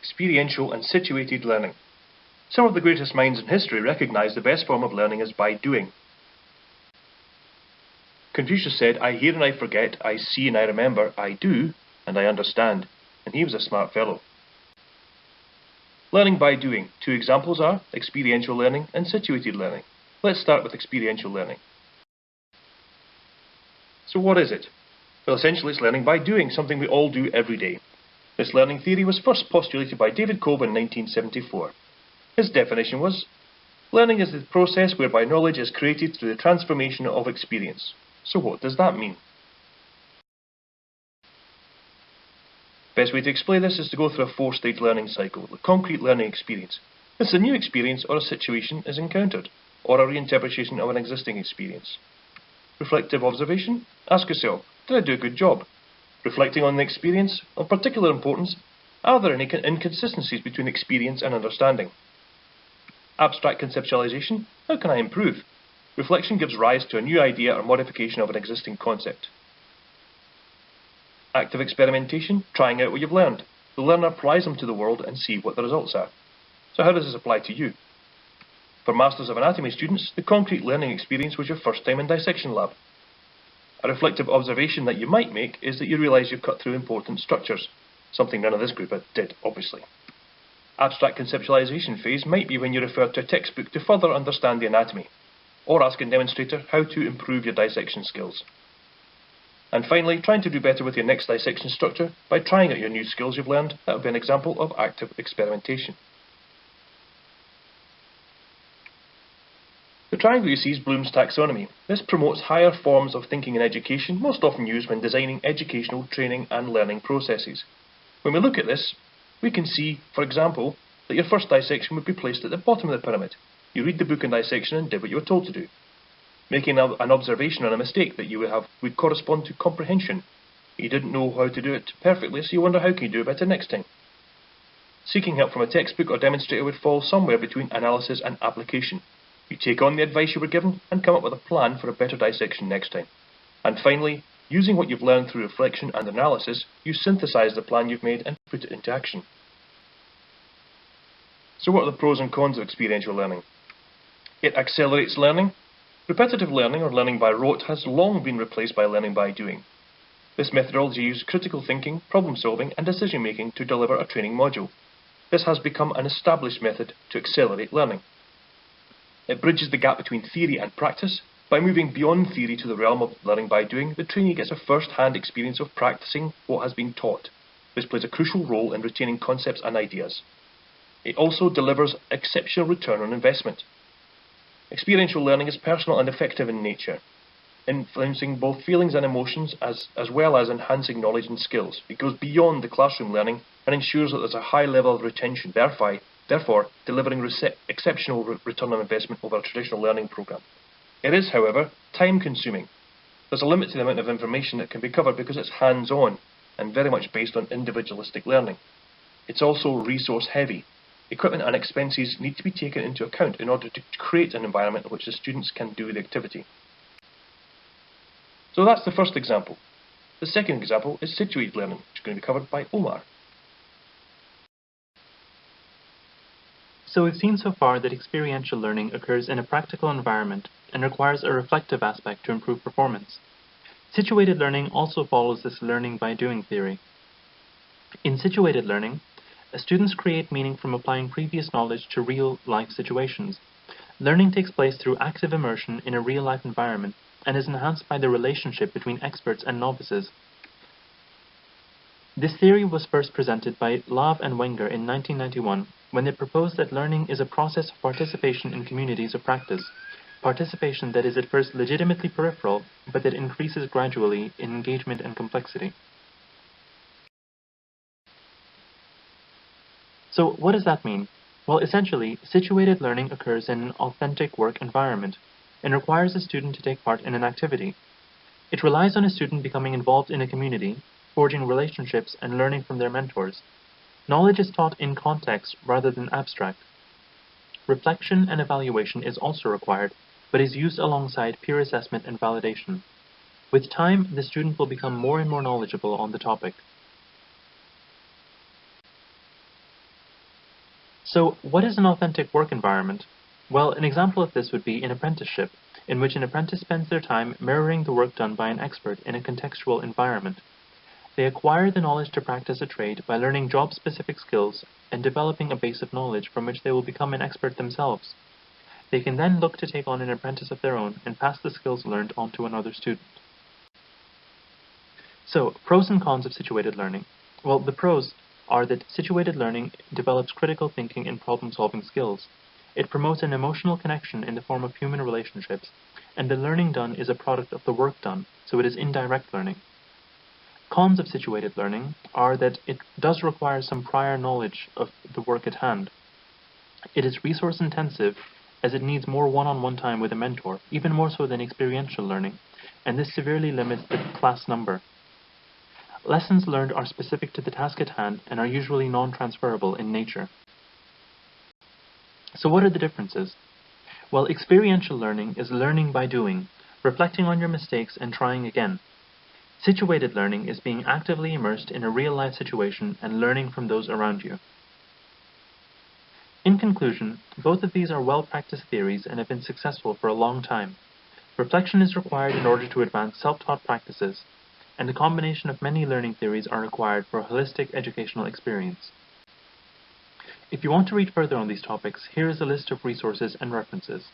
experiential and situated learning. Some of the greatest minds in history recognized the best form of learning is by doing. Confucius said, "I hear and I forget, I see and I remember, I do and I understand." And he was a smart fellow. Learning by doing. Two examples are experiential learning and situated learning. Let's start with experiential learning. So what is it? Well, essentially it's learning by doing, something we all do every day. This learning theory was first postulated by David McCabe in 1974. His definition was, learning is the process whereby knowledge is created through the transformation of experience. So what does that mean? Best way to explain this is to go through a four-stage learning cycle, the concrete learning experience. This is a new experience or a situation is encountered, or a reinterpretation of an existing experience. Reflective observation, ask yourself, did I do a good job? Reflecting on the experience, of particular importance, are there any inconsistencies between experience and understanding? Abstract conceptualization, how can I improve? Reflection gives rise to a new idea or modification of an existing concept. Active experimentation, trying out what you've learned. The learner applies them to the world and see what the results are. So how does this apply to you? For Masters of Anatomy students, the concrete learning experience was your first time in dissection lab. A reflective observation that you might make is that you realise you've cut through important structures, something none of this group did, obviously. Abstract conceptualization phase might be when you refer to a textbook to further understand the anatomy, or ask a demonstrator how to improve your dissection skills. And finally, trying to do better with your next dissection structure by trying out your new skills you've learned. That would be an example of active experimentation. The triangle you see is Bloom's taxonomy. This promotes higher forms of thinking in education, most often used when designing educational, training and learning processes. When we look at this, we can see, for example, that your first dissection would be placed at the bottom of the pyramid. You read the book on dissection and did what you were told to do. Making an observation on a mistake that you would correspond to comprehension. You didn't know how to do it perfectly, so you wonder how can you do it better next time. Seeking help from a textbook or demonstrator would fall somewhere between analysis and application. You take on the advice you were given and come up with a plan for a better dissection next time. And finally, using what you've learned through reflection and analysis, you synthesize the plan you've made and put it into action. So what are the pros and cons of experiential learning? It accelerates learning. Repetitive learning, or learning by rote, has long been replaced by learning by doing. This methodology uses critical thinking, problem solving and decision making to deliver a training module. This has become an established method to accelerate learning. It bridges the gap between theory and practice. By moving beyond theory to the realm of learning by doing, the trainee gets a first-hand experience of practicing what has been taught. This plays a crucial role in retaining concepts and ideas. It also delivers exceptional return on investment. Experiential learning is personal and effective in nature, influencing both feelings and emotions as well as enhancing knowledge and skills. It goes beyond the classroom learning and ensures that there's a high level of retention, therefore delivering exceptional return on investment over a traditional learning program. It is, however, time-consuming. There's a limit to the amount of information that can be covered because it's hands-on and very much based on individualistic learning. It's also resource-heavy. Equipment and expenses need to be taken into account in order to create an environment in which the students can do the activity. So that's the first example. The second example is situated learning, which is going to be covered by Omar. So we've seen so far that experiential learning occurs in a practical environment and requires a reflective aspect to improve performance. Situated learning also follows this learning by doing theory. In situated learning, students create meaning from applying previous knowledge to real-life situations. Learning takes place through active immersion in a real-life environment and is enhanced by the relationship between experts and novices. This theory was first presented by Love and Wenger in 1991 when they proposed that learning is a process of participation in communities of practice, participation that is at first legitimately peripheral but that increases gradually in engagement and complexity. So what does that mean? Well, essentially, situated learning occurs in an authentic work environment and requires a student to take part in an activity. It relies on a student becoming involved in a community, forging relationships and learning from their mentors. Knowledge is taught in context rather than abstract. Reflection and evaluation is also required, but is used alongside peer assessment and validation. With time, the student will become more and more knowledgeable on the topic. So, what is an authentic work environment? Well, an example of this would be an apprenticeship, in which an apprentice spends their time mirroring the work done by an expert in a contextual environment. They acquire the knowledge to practice a trade by learning job-specific skills and developing a base of knowledge from which they will become an expert themselves. They can then look to take on an apprentice of their own and pass the skills learned on to another student. So, pros and cons of situated learning. Well, the pros are that situated learning develops critical thinking and problem-solving skills. It promotes an emotional connection in the form of human relationships, and the learning done is a product of the work done, so it is indirect learning. Cons of situated learning are that it does require some prior knowledge of the work at hand. It is resource intensive as it needs more one-on-one time with a mentor, even more so than experiential learning, and this severely limits the class number. Lessons learned are specific to the task at hand and are usually non-transferable in nature. So what are the differences? Well, experiential learning is learning by doing, reflecting on your mistakes and trying again. Situated learning is being actively immersed in a real-life situation and learning from those around you. In conclusion, both of these are well-practiced theories and have been successful for a long time. Reflection is required in order to advance self-taught practices, and a combination of many learning theories are required for a holistic educational experience. If you want to read further on these topics, here is a list of resources and references.